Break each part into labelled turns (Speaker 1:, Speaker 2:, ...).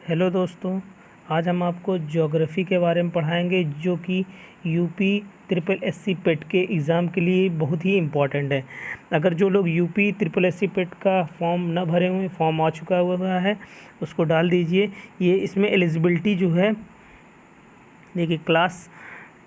Speaker 1: Hello दोस्तों, आज हम आपको ज्योग्राफ़ी के बारे में पढ़ाएंगे जो कि यूपी ट्रिपल एससी पेट के एग्ज़ाम के लिए बहुत ही इम्पॉर्टेंट है। अगर जो लोग यूपी ट्रिपल एससी पेट का फॉर्म ना भरे हुए, फॉर्म आ चुका हुआ है, उसको डाल दीजिए। ये इसमें एलिजिबिलिटी जो है, देखिए क्लास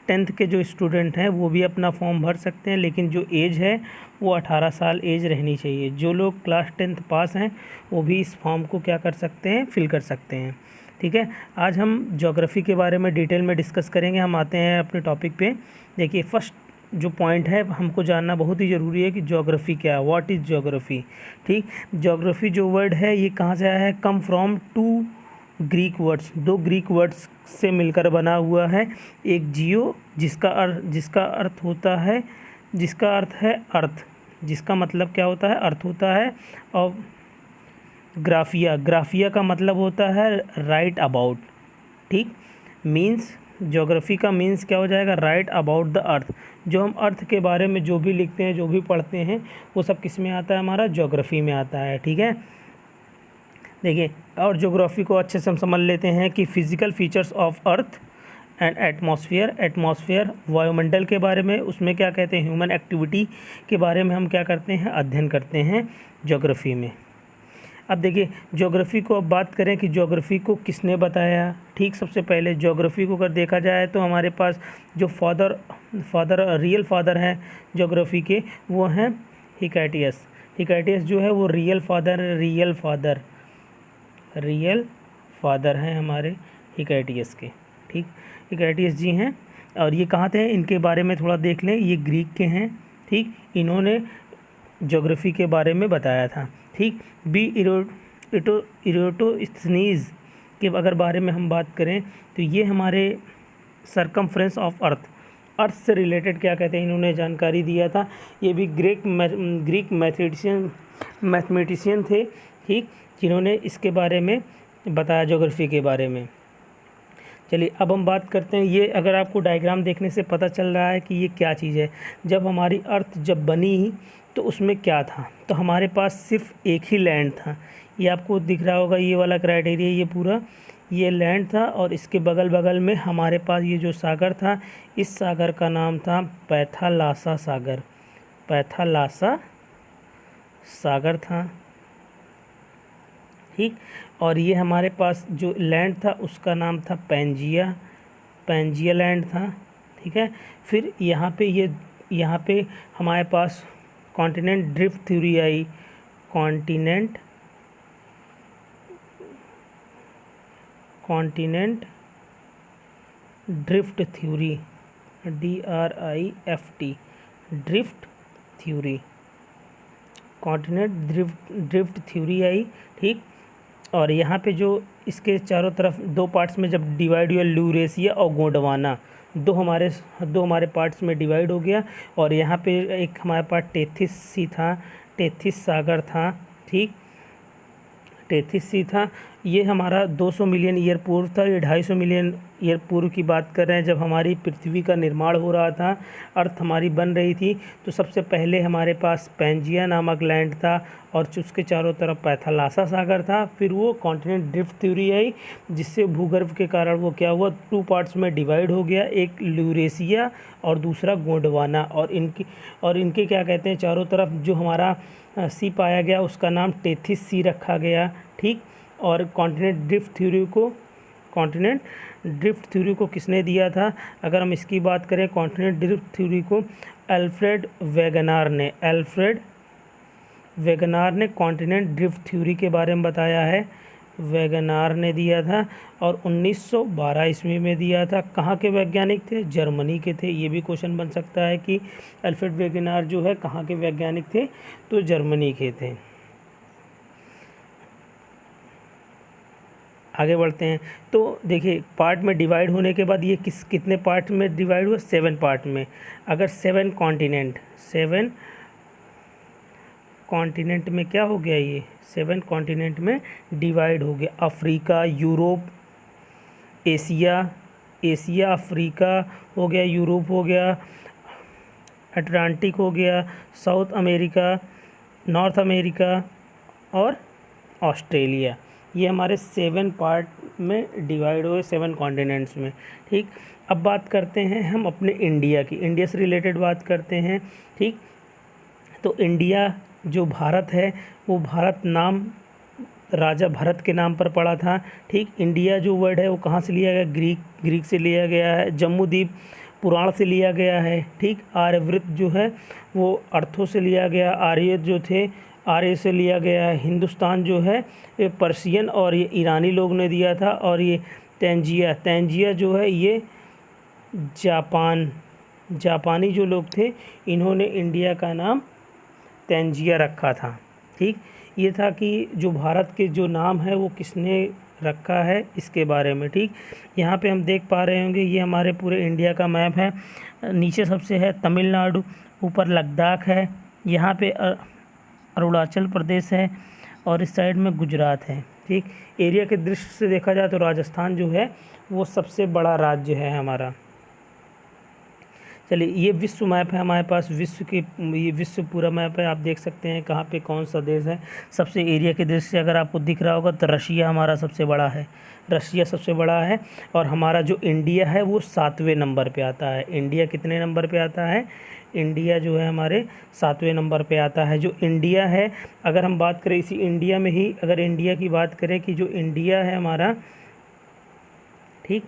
Speaker 1: 10th के जो स्टूडेंट हैं वो भी अपना फॉर्म भर सकते हैं, लेकिन जो एज है वो 18 साल एज रहनी चाहिए। जो लोग क्लास 10th पास हैं वो भी इस फॉर्म को क्या कर सकते हैं, फिल कर सकते हैं। ठीक है, आज हम ज्योग्राफ़ी के बारे में डिटेल में डिस्कस करेंगे। हम आते हैं अपने टॉपिक पे। देखिए फर्स्ट जो पॉइंट है, हमको जानना बहुत ही ज़रूरी है कि ज्योग्राफ़ी क्या है, व्हाट इज़ ज्योग्राफ़ी। ठीक, ज्योग्राफ़ी जो वर्ड है ये कहाँ से आया है? Come from two Greek words, दो ग्रीक वर्ड्स से मिलकर बना हुआ है। एक जियो जिसका अर्थ होता है, जिसका अर्थ है अर्थ, जिसका मतलब क्या होता है? अर्थ होता है। और ग्राफिया का मतलब होता है राइट अबाउट। ठीक, मीन्स ज्योग्राफी का मीन्स क्या हो जाएगा? Right about the earth. जो हम अर्थ के बारे में जो भी लिखते हैं, जो भी पढ़ते हैं, वो सब किस में आता है? हमारा ज्योग्राफी में आता है। ठीक है, देखिए और ज्योग्राफी को अच्छे से हम समझ लेते हैं कि physical features of earth and atmosphere वायुमंडल के बारे में, उसमें क्या कहते हैं, ह्यूमन एक्टिविटी के बारे में हम क्या करते हैं? अध्ययन करते हैं ज्योग्राफी में। अब देखिए ज्योग्राफी को अब बात करें कि ज्योग्राफी को किसने बताया। ठीक, सबसे पहले ज्योग्राफी को अगर देखा जाए तो हमारे पास जो रियल फादर हैं ज्योग्राफी के, वो हैं हिकैटियस जो है वो रियल फादर हैं हमारे हिकैटियस के। ठीक, हिकैटियस जी हैं। और ये कहाँ थे, इनके बारे में थोड़ा देख लें। ये ग्रीक के हैं। ठीक, इन्होंने ज्योग्राफी के बारे में बताया था। ठीक, इरोटोस्थनीज के अगर बारे में हम बात करें तो ये हमारे सरकमफ्रेंस ऑफ अर्थ से रिलेटेड क्या कहते हैं, इन्होंने जानकारी दिया था। ये भी ग्रीक मैथमेटिशियन थे। ठीक, जिन्होंने इसके बारे में बताया ज्योग्राफी के बारे में। चलिए अब हम बात करते हैं, ये अगर आपको डायग्राम देखने से पता चल रहा है कि ये क्या चीज़ है। जब हमारी अर्थ जब बनी तो उसमें क्या था? तो हमारे पास सिर्फ एक ही लैंड था। ये आपको दिख रहा होगा, ये वाला क्राइटेरिया, ये पूरा ये लैंड था। और इसके बगल बगल में हमारे पास ये जो सागर था, इस सागर का नाम था पैथालासा सागर था। ठीक, और ये हमारे पास जो लैंड था उसका नाम था पैंजिया लैंड था। ठीक है, फिर यहाँ पे हमारे पास कॉन्टिनेंट ड्रिफ्ट थ्योरी आई। Continent drift theory, DRIFT, drift theory, continent drift theory आई। ठीक, और यहाँ पे जो इसके चारों तरफ दो पार्ट्स में जब डिवाइड हुआ, ल्यूरेशिया और गोंडवाना, दो हमारे पार्ट्स में डिवाइड हो गया। और यहाँ पे एक हमारे पास टेथिस सागर था। ठीक, टेथिस सी था। ये हमारा 200 मिलियन ईयर पूर्व था। ये 250 मिलियन ईयर पूर्व की बात कर रहे हैं, जब हमारी पृथ्वी का निर्माण हो रहा था, अर्थ हमारी बन रही थी। तो सबसे पहले हमारे पास पैंजिया नामक लैंड था और उसके चारों तरफ पैथालासा सागर था। फिर वो कॉन्टिनेंट ड्रिफ्ट थ्योरी आई, जिससे भूगर्भ के कारण वो क्या हुआ, 2 पार्ट्स में डिवाइड हो गया, एक ल्यूरेशिया और दूसरा गोंडवाना। और इनके क्या कहते हैं, चारों तरफ जो हमारा सी पाया गया उसका नाम टेथिस सी रखा गया। ठीक, और कॉन्टिनेंट ड्रिफ्ट थ्योरी को किसने दिया था? अगर हम इसकी बात करें, कॉन्टिनेंट ड्रिफ्ट थ्योरी को अल्फ्रेड वेगनार ने कॉन्टिनेंट ड्रिफ्ट थ्योरी के बारे में बताया है। वेगनार ने दिया था और 1912 ईस्वी में दिया था। कहाँ के वैज्ञानिक थे? जर्मनी के थे। ये भी क्वेश्चन बन सकता है कि अल्फ्रेड वेगनार जो है कहाँ के वैज्ञानिक थे? तो जर्मनी के थे। आगे बढ़ते हैं। तो देखिए पार्ट में डिवाइड होने के बाद ये कितने पार्ट में डिवाइड हुआ? 7 पार्ट में। अगर 7 कॉन्टिनेंट में क्या हो गया, ये 7 कॉन्टिनेंट में डिवाइड हो गया। अफ्रीका, यूरोप, एशिया अफ्रीका हो गया, यूरोप हो गया, अटलांटिक हो गया, साउथ अमेरिका, नॉर्थ अमेरिका और ऑस्ट्रेलिया। ये हमारे 7 पार्ट में डिवाइड हुए, 7 कॉन्टिनेंट्स में। ठीक, अब बात करते हैं हम अपने इंडिया की, इंडिया से रिलेटेड बात करते हैं। ठीक, तो इंडिया जो भारत है वो भारत नाम राजा भरत के नाम पर पड़ा था। ठीक, इंडिया जो वर्ड है वो कहाँ से लिया गया, ग्रीक से लिया गया है, जम्बूद्वीप पुराण से लिया गया है। ठीक, आर्यव्रत जो है वो अर्थों से लिया गया, आर्य जो थे आर्य से लिया गया है। हिंदुस्तान जो है ये पर्शियन और ये ईरानी लोग ने दिया था। और ये तंजिया जो है ये जापानी जो लोग थे इन्होंने इंडिया का नाम तंजिया रखा था। ठीक, ये था कि जो भारत के जो नाम है वो किसने रखा है इसके बारे में। ठीक, यहाँ पे हम देख पा रहे होंगे ये हमारे पूरे इंडिया का मैप है। नीचे सबसे है तमिलनाडु, ऊपर लद्दाख है, यहाँ पे अरुणाचल प्रदेश है और इस साइड में गुजरात है। ठीक, एरिया के दृष्टि से देखा जाए तो राजस्थान जो है वो सबसे बड़ा राज्य है हमारा। चलिए, ये विश्व मैप है हमारे पास, ये विश्व पूरा मैप है। आप देख सकते हैं कहाँ पे कौन सा देश है। सबसे एरिया के दृष्टि से अगर आपको दिख रहा होगा तो रशिया हमारा सबसे बड़ा है, रशिया सबसे बड़ा है। और हमारा जो इंडिया है वो 7वें नंबर पे आता है। इंडिया कितने नंबर पे आता है, इंडिया जो है हमारे 7वें नंबर पे आता है। जो इंडिया है, अगर हम बात करें इसी इंडिया में ही, अगर इंडिया की बात करें कि जो इंडिया है हमारा, ठीक,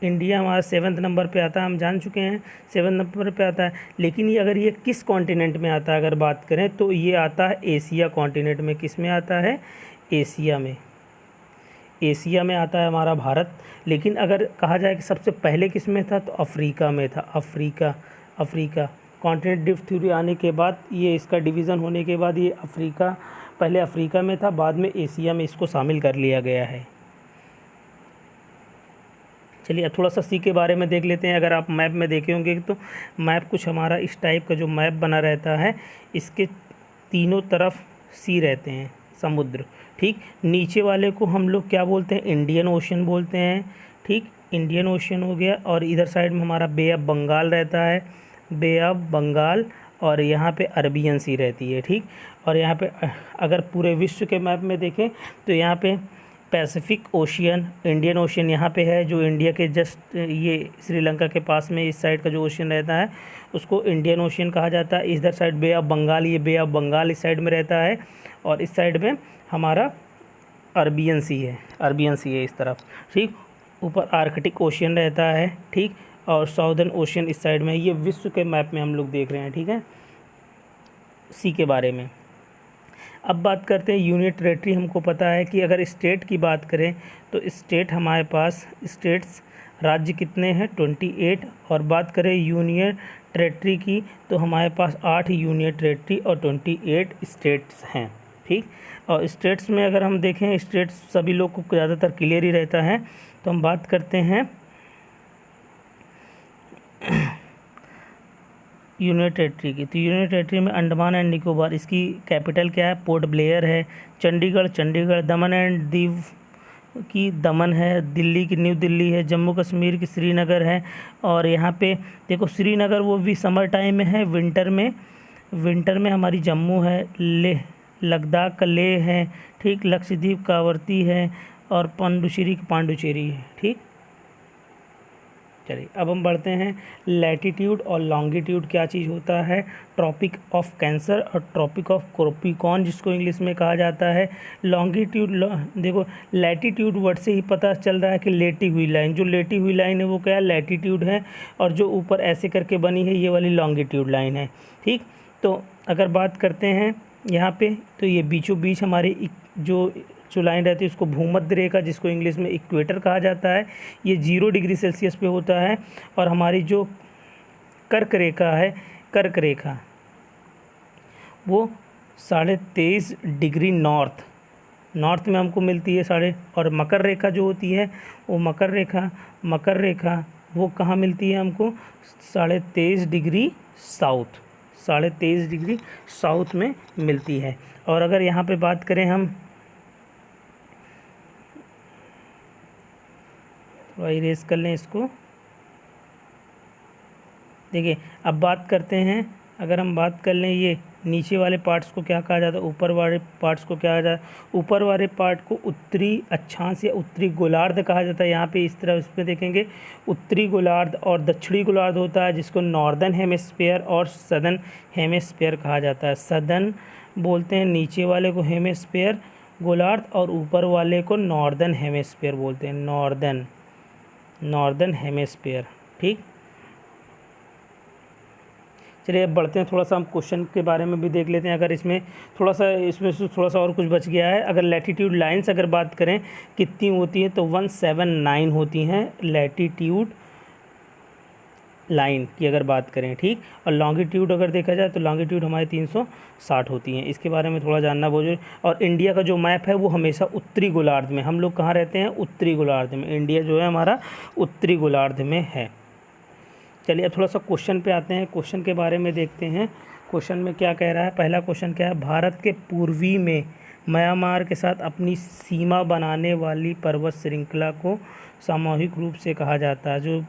Speaker 1: इंडिया हमारा 7वें नंबर पे आता है, हम जान चुके हैं 7वें नंबर पे आता है। लेकिन ये अगर ये किस कॉन्टिनेंट में आता है अगर बात करें तो ये आता है एशिया कॉन्टिनेंट में। किस में आता है, एशिया में, एशिया में आता है हमारा भारत। लेकिन अगर कहा जाए कि सबसे पहले किस में था तो अफ्रीका में था, अफ्रीका कॉन्टिनेंट डिफ थ्योरी आने के बाद, ये इसका डिवीज़न होने के बाद ये अफ्रीका, पहले अफ्रीका में था, बाद में एशिया में इसको शामिल कर लिया गया है। चलिए, अब थोड़ा सा सी के बारे में देख लेते हैं। अगर आप मैप में देखे होंगे तो मैप कुछ हमारा इस टाइप का जो मैप बना रहता है, इसके तीनों तरफ सी रहते हैं, समुद्र। ठीक, नीचे वाले को हम लोग क्या बोलते हैं, इंडियन ओशन बोलते हैं। ठीक, इंडियन ओशन हो गया। और इधर साइड में हमारा बे ऑफ बंगाल रहता है, बे ऑफ बंगाल, और यहाँ पे अरबियन सी रहती है। ठीक, और यहाँ पे अगर पूरे विश्व के मैप में देखें तो यहाँ पे पैसिफिक ओशियन, इंडियन ओशियन यहाँ पे है, जो इंडिया के जस्ट ये श्रीलंका के पास में इस साइड का जो ओशियन रहता है उसको इंडियन ओशियन कहा जाता है। इधर साइड बे ऑफ बंगाल, ये बे ऑफ बंगाल इस साइड में रहता है। और इस साइड में हमारा अरबियन सी है, अरबियन सी है इस तरफ। ठीक, ऊपर आर्कटिक ओशियन रहता है। ठीक, और साउदर्न ओशियन इस साइड में। ये विश्व के मैप में हम लोग देख रहे हैं। ठीक है, सी के बारे में। अब बात करते हैं यूनियन टेरेटरी। हमको पता है कि अगर स्टेट की बात करें तो स्टेट हमारे पास, स्टेट्स राज्य कितने हैं, 28। और बात करें यूनियन टेरेटरी की तो हमारे पास 8 यूनियन टेरेटरी और 28 स्टेट्स हैं। ठीक, और स्टेट्स में अगर हम देखें, स्टेट्स सभी लोग को ज़्यादातर क्लियर ही रहता है। तो हम बात करते हैं यूनियन टेरेटरी की। तो यूनियन टेरेटरी में अंडमान एंड निकोबार, इसकी कैपिटल क्या है, पोर्ट ब्लेयर है। चंडीगढ़, दमन एंड दीव की दमन है। दिल्ली की न्यू दिल्ली है। जम्मू कश्मीर की श्रीनगर है। और यहाँ पे देखो श्रीनगर वो भी समर टाइम में है, विंटर में हमारी जम्मू है। लद्दाख का लेह है। ठीक, लक्षद्वीप कावरती है। और पांडुचेरी है। ठीक, चलिए अब हम बढ़ते हैं लैटीट्यूड और लॉन्गिट्यूड क्या चीज़ होता है। ट्रॉपिक ऑफ कैंसर और ट्रॉपिक ऑफ कैप्रिकॉर्न जिसको इंग्लिश में कहा जाता है। लॉन्गिट्यूड, देखो लैटीट्यूड वर्ड से ही पता चल रहा है कि लेटी हुई लाइन, जो लेटी हुई लाइन है वो क्या है, लैटीट्यूड है। और जो ऊपर ऐसे करके बनी है ये वाली लॉन्गिट्यूड लाइन है। ठीक, तो अगर बात करते हैं यहाँ पे तो ये बीचों बीच हमारे जो लाइन रहती है उसको भूमध्य रेखा, जिसको इंग्लिश में इक्वेटर कहा जाता है, ये 0 डिग्री सेल्सियस पे होता है। और हमारी जो कर्क रेखा है, कर्क रेखा वो 23.5 डिग्री नॉर्थ में हमको मिलती है साढ़े। और मकर रेखा जो होती है वो मकर रेखा वो कहाँ मिलती है हमको, 23.5 डिग्री साउथ, 23.5 डिग्री साउथ में मिलती है। और अगर यहाँ पे बात करें हम, थोड़ा इरेज कर लें इसको। देखिए अब बात करते हैं अगर हम बात कर लें ये नीचे वाले पार्ट्स को क्या कहा जाता है, ऊपर वाले पार्ट्स को क्या कहा जाता है, ऊपर वाले पार्ट को उत्तरी अक्षांश या उत्तरी गोलार्ध कहा जाता है। यहाँ पे इस तरह इसमें देखेंगे उत्तरी गोलार्ध और दक्षिणी गोलार्ध होता है, जिसको नॉर्दर्न हेमिस्फीयर और सदर्न हेमिस्फीयर कहा जाता है। सदर्न बोलते हैं नीचे वाले को हेमिस्फीयर गोलार्ध, और ऊपर वाले को नॉर्दर्न हेमिस्फीयर बोलते हैं, नॉर्दर्न हेमिस्फीयर। ठीक, चलिए अब बढ़ते हैं, थोड़ा सा हम क्वेश्चन के बारे में भी देख लेते हैं। अगर इसमें से थोड़ा सा और कुछ बच गया है। अगर लैटीट्यूड लाइन्स अगर बात करें कितनी होती है तो 179 होती हैं लैटीट्यूड लाइन की अगर बात करें। ठीक, और लॉन्गिट्यूड अगर देखा जाए तो लॉन्गिट्यूड हमारी 360 होती हैं। इसके बारे में थोड़ा जानना बहुत जरूरी। और इंडिया का जो मैप है वो हमेशा उत्तरी गोलार्ध में, हम लोग कहाँ रहते हैं, उत्तरी गोलार्ध में। इंडिया जो है हमारा उत्तरी गोलार्ध में है। चलिए अब थोड़ा सा क्वेश्चन पे आते हैं, क्वेश्चन के बारे में देखते हैं। क्वेश्चन में क्या कह रहा है, पहला क्वेश्चन क्या है, भारत के पूर्वी में म्यांमार के साथ अपनी सीमा बनाने वाली पर्वत श्रृंखला को सामूहिक रूप से कहा जाता है।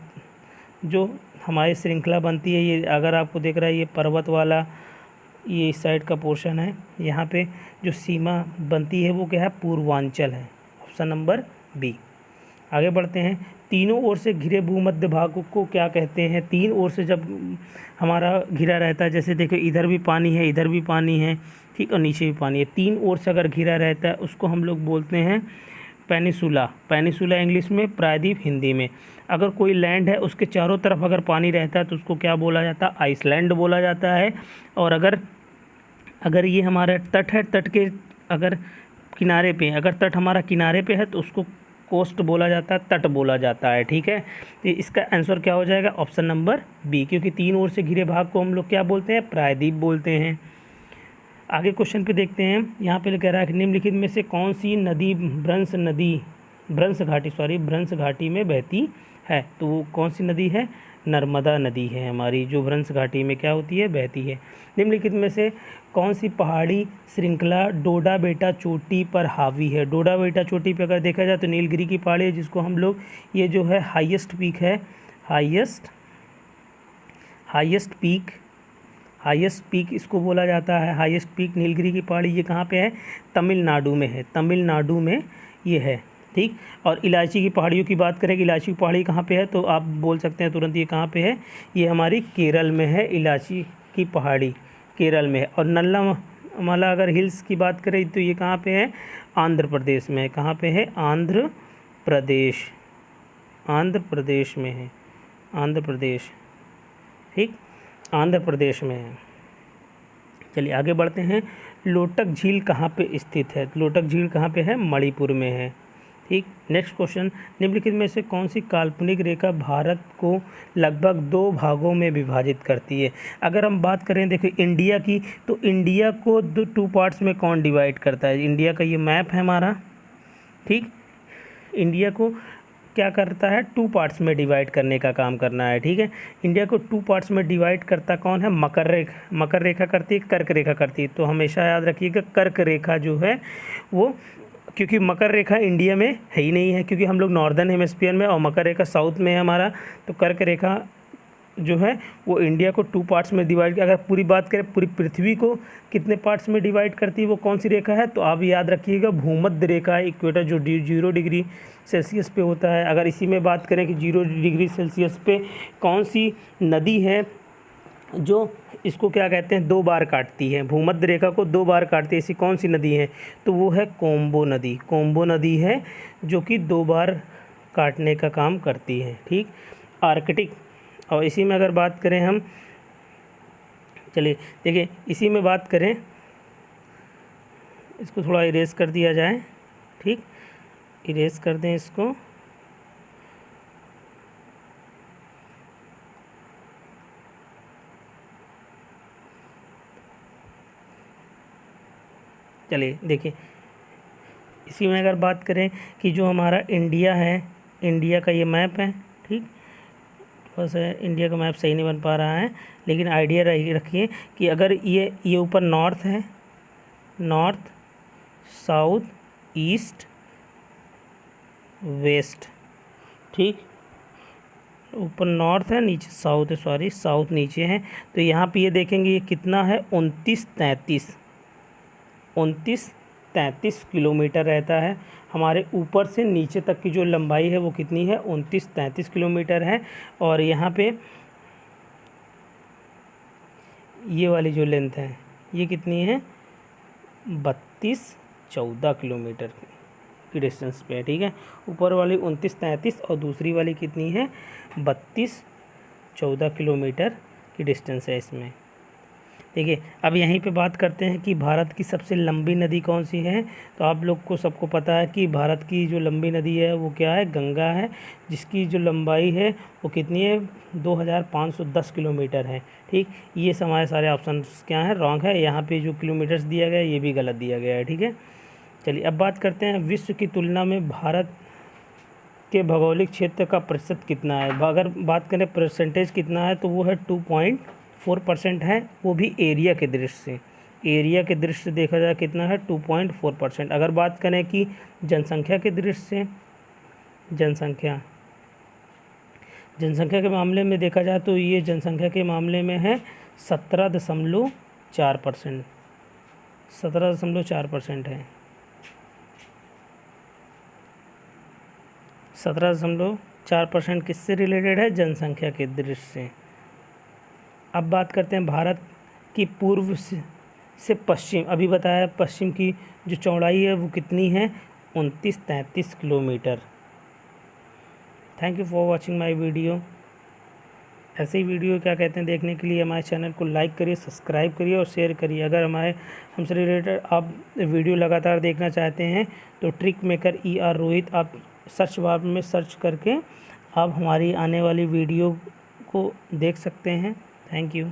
Speaker 1: जो हमारी श्रृंखला बनती है, ये अगर आपको दिख रहा है ये पर्वत वाला ये इस साइड का पोर्शन है, यहाँ पे जो सीमा बनती है वो क्या है, पूर्वांचल है। Option number B. आगे बढ़ते हैं, तीनों ओर से घिरे भूमध्य भाग को क्या कहते हैं। तीन ओर से जब हमारा घिरा रहता है, जैसे देखो इधर भी पानी है, इधर भी पानी है, ठीक, और नीचे भी पानी है, तीन ओर से अगर घिरा रहता है उसको हम लोग बोलते हैं पेनिसुला। पेनिसुला इंग्लिश में, प्रायद्वीप हिंदी में। अगर कोई लैंड है उसके चारों तरफ अगर पानी रहता है तो उसको क्या बोला जाता है, आइसलैंड बोला जाता है। और अगर ये हमारा तट है, तट के अगर किनारे पे, अगर तट हमारा किनारे पे है तो उसको कोस्ट बोला जाता है, तट बोला जाता है। ठीक है, तो इसका आंसर क्या हो जाएगा, ऑप्शन नंबर बी, क्योंकि तीन ओर से घिरे भाग को हम लोग क्या बोलते हैं, प्रायद्वीप बोलते हैं। आगे क्वेश्चन पे देखते हैं, यहाँ पे कह रहा है कि निम्नलिखित में से कौन सी नदी भ्रंश घाटी में बहती है। तो वो कौन सी नदी है, नर्मदा नदी है हमारी, जो भ्रंश घाटी में क्या होती है, बहती है। निम्नलिखित में से कौन सी पहाड़ी श्रृंखला डोडा बेटा चोटी पर हावी है। डोडा बेटा चोटी पर अगर देखा जाए तो नीलगिरी की पहाड़ी है, जिसको हम लोग ये जो है हाईएस्ट पीक है, हाईएस्ट पीक इसको बोला जाता है। हाईएस्ट पीक नीलगिरी की पहाड़ी, ये कहाँ पे है, तमिलनाडु में है, तमिलनाडु में ये है। ठीक, और इलायची की पहाड़ियों की बात करें कि इलायची की पहाड़ी कहाँ पे है, तो आप बोल सकते हैं तुरंत ये कहाँ पे है, ये हमारी केरल में है, इलायची की पहाड़ी केरल में है। और नल्लामला अगर हिल्स की बात करें तो ये कहाँ पे है, आंध्र प्रदेश में है। कहाँ पे है, आंध्र प्रदेश में है, आंध्र प्रदेश। ठीक, आंध्र प्रदेश में है। चलिए आगे बढ़ते हैं, लोटक झील कहाँ पे स्थित है। लोटक झील कहाँ पे है, मणिपुर में है। ठीक, नेक्स्ट क्वेश्चन, निम्नलिखित में से कौन सी काल्पनिक रेखा भारत को लगभग दो भागों में विभाजित करती है। अगर हम बात करें देखो इंडिया की, तो इंडिया को टू पार्ट्स में कौन डिवाइड करता है। इंडिया का ये मैप है हमारा, ठीक, इंडिया को क्या करता है, टू पार्ट्स में डिवाइड करने का काम करना है। ठीक है, इंडिया को टू पार्ट्स में डिवाइड करता कौन है, मकर रेखा करती है, कर्क रेखा करती है। तो हमेशा याद रखिएगा कर्क रेखा जो है वो, क्योंकि मकर रेखा इंडिया में है ही नहीं है, क्योंकि हम लोग नॉर्दर्न हेमिस्फीयर में, और मकर रेखा साउथ में है हमारा। तो कर्क रेखा जो है वो इंडिया को टू पार्ट्स में डिवाइड, अगर पूरी बात करें पूरी पृथ्वी को कितने पार्ट्स में डिवाइड करती है, वो कौन सी रेखा है, तो आप याद रखिएगा भूमध्य रेखा, इक्वेटर, जो 0 डिग्री सेल्सियस पे होता है। अगर इसी में बात करें कि 0 डिग्री सेल्सियस पे कौन सी नदी है जो इसको क्या कहते हैं, 2 बार काटती है, भूमध्य रेखा को 2 बार काटती है, ऐसी कौन सी नदी है, तो वो है कोम्बो नदी। कोम्बो नदी है जो कि 2 बार काटने का काम करती है। ठीक, आर्कटिक, और इसी में अगर बात करें हम, चलिए देखिए इसी में बात करें, इसको थोड़ा इरेज कर दिया जाए। ठीक, इरेज कर दें इसको। चलिए देखिए इसी में अगर बात करें कि जो हमारा इंडिया है, इंडिया का ये मैप है। ठीक, बस इंडिया का मैप सही नहीं बन पा रहा है, लेकिन आइडिया रखिए कि अगर ये ऊपर नॉर्थ है, नॉर्थ साउथ ईस्ट वेस्ट, ठीक, ऊपर नॉर्थ है, नीचे साउथ है, सॉरी साउथ नीचे है। तो यहाँ पे ये देखेंगे ये कितना है 29-33 किलोमीटर रहता है। हमारे ऊपर से नीचे तक की जो लंबाई है वो कितनी है 29-33 किलोमीटर है। और यहाँ पे ये वाली जो लेंथ है ये कितनी है 32-14 किलोमीटर की डिस्टेंस पे है, ठीक है। ऊपर वाली 29-33 और दूसरी वाली कितनी है 32-14 किलोमीटर की डिस्टेंस है इसमें। देखिए अब यहीं पे बात करते हैं कि भारत की सबसे लंबी नदी कौन सी है। तो आप लोग को सबको पता है कि भारत की जो लंबी नदी है वो क्या है, गंगा है, जिसकी जो लंबाई है वो कितनी है 2510 किलोमीटर है, ठीक। ये हमारे सारे ऑप्शन क्या हैं, रॉन्ग है। यहाँ पे जो किलोमीटर्स दिया गया है ये भी गलत दिया गया है, ठीक है। चलिए अब बात करते हैं विश्व की तुलना में भारत के भौगोलिक क्षेत्र का प्रतिशत कितना है। अगर बात करें परसेंटेज कितना है तो वो है 2.4% है, वो भी एरिया के दृष्टि से। एरिया के दृष्टि से देखा जाए कितना है 2.4%। अगर बात करें कि जनसंख्या के दृष्टि से, जनसंख्या के मामले में देखा जाए तो ये जनसंख्या के मामले में है 17.4%। 17.4% है, 17.4% किससे रिलेटेड है, जनसंख्या के दृष्टि से। अब बात करते हैं भारत की पूर्व से पश्चिम। अभी बताया पश्चिम की जो चौड़ाई है वो कितनी है 29-33 kilometre. Thank you for watching my video. ऐसे ही वीडियो क्या कहते हैं देखने के लिए हमारे चैनल को लाइक करिए, सब्सक्राइब करिए और शेयर करिए। अगर हमसे रिलेटेड आप वीडियो लगातार देखना चाहते हैं तो ट्रिक मेकर ER रोहित आप सर्च बार में सर्च करके आप हमारी आने वाली वीडियो को देख सकते हैं। Thank you.